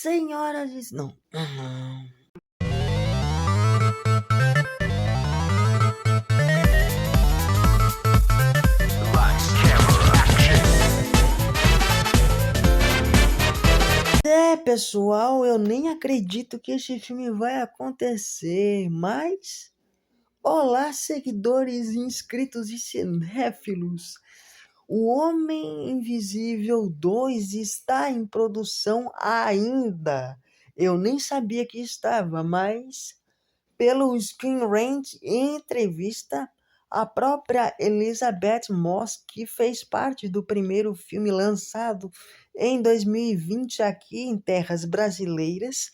Senhoras e... Não. Pessoal, eu nem acredito que este filme vai acontecer, mas... Olá, seguidores, inscritos e cinéfilos! O Homem Invisível 2 está em produção ainda. Eu nem sabia que estava, mas pelo Screen Rant, em entrevista, a própria Elizabeth Moss, que fez parte do primeiro filme lançado em 2020 aqui em terras brasileiras,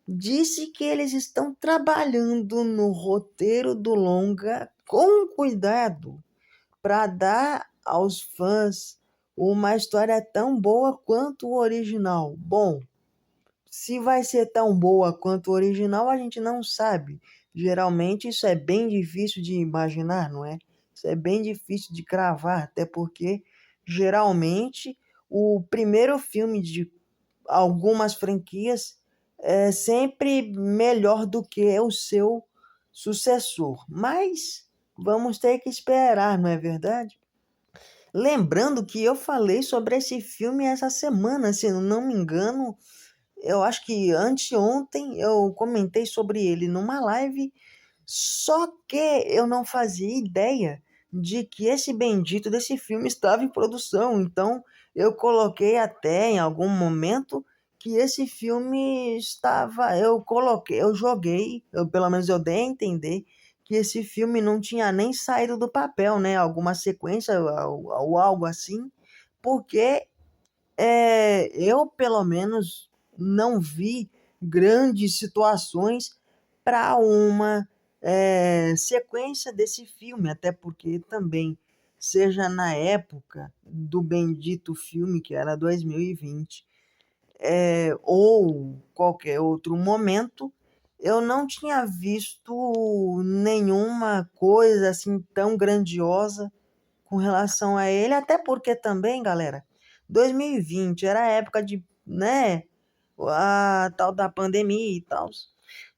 disse que eles estão trabalhando no roteiro do longa com cuidado para dar aos fãs uma história tão boa quanto o original. Bom, se vai ser tão boa quanto o original, a gente não sabe. Geralmente isso é bem difícil de imaginar, não é? Isso é bem difícil de cravar, até porque geralmente o primeiro filme de algumas franquias é sempre melhor do que o seu sucessor. Mas vamos ter que esperar, não é verdade? Lembrando que eu falei sobre esse filme essa semana, se eu não me engano, eu acho que anteontem eu comentei sobre ele numa live, só que eu não fazia ideia de que esse bendito desse filme estava em produção. Então eu coloquei até em algum momento que esse filme estava, eu joguei, pelo menos eu dei a entender que esse filme não tinha nem saído do papel, né? Alguma sequência ou algo assim, porque eu, pelo menos, não vi grandes situações para uma sequência desse filme, até porque também, seja na época do bendito filme, que era 2020, ou qualquer outro momento, eu não tinha visto nenhuma coisa assim tão grandiosa com relação a ele, até porque também, galera, 2020 era a época de, né, a tal da pandemia e tal.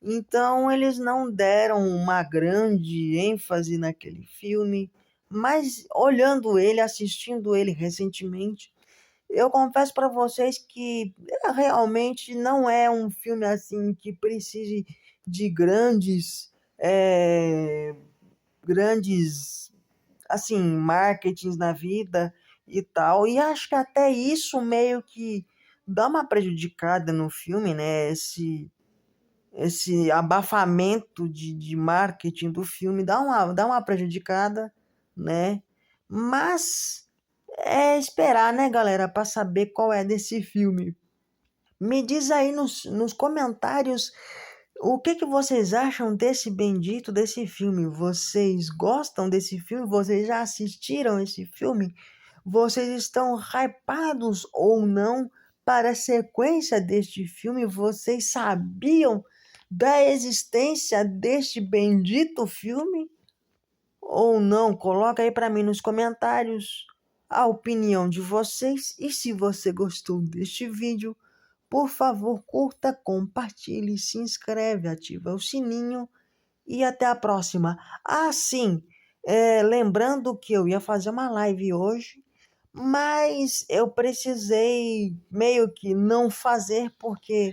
Então eles não deram uma grande ênfase naquele filme, mas olhando ele, assistindo ele recentemente, eu confesso para vocês que realmente não é um filme assim que precise de grandes assim, marketings na vida e tal. E acho que até isso meio que dá uma prejudicada no filme, né? Esse abafamento de marketing do filme dá uma prejudicada, né? Mas é esperar, né, galera, para saber qual é desse filme. Me diz aí nos comentários o que vocês acham desse bendito desse filme. Vocês gostam desse filme? Vocês já assistiram esse filme? Vocês estão hypados ou não para a sequência deste filme? Vocês sabiam da existência deste bendito filme? Ou não? Coloca aí para mim nos comentários a opinião de vocês. E se você gostou deste vídeo, por favor, curta, compartilhe, se inscreve, ativa o sininho e até a próxima. Ah, sim, lembrando que eu ia fazer uma live hoje, mas eu precisei meio que não fazer porque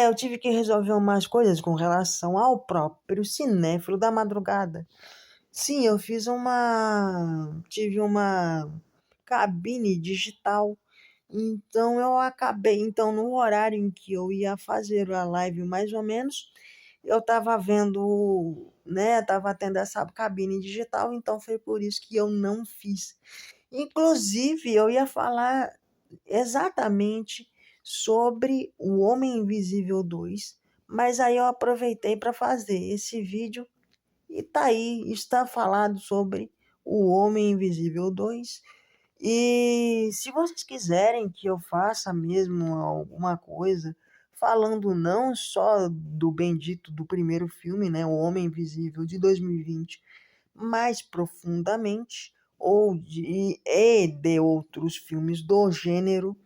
eu tive que resolver umas coisas com relação ao próprio cinéfilo da madrugada. Sim, tive uma cabine digital, então eu acabei, então no horário em que eu ia fazer a live mais ou menos, eu estava vendo, né, tava tendo essa cabine digital, então foi por isso que eu não fiz. Inclusive, eu ia falar exatamente sobre o Homem Invisível 2, mas aí eu aproveitei para fazer esse vídeo e tá aí, está falado sobre o Homem Invisível 2. E se vocês quiserem que eu faça mesmo alguma coisa, falando não só do bendito do primeiro filme, né, O Homem Invisível de 2020, mais profundamente, ou de outros filmes do gênero,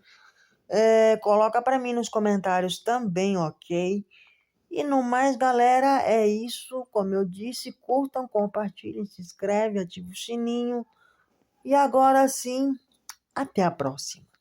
Coloca para mim nos comentários também, ok? E no mais, galera, é isso. Como eu disse, curtam, compartilhem, se inscreve, ativa o sininho. E agora sim, até a próxima.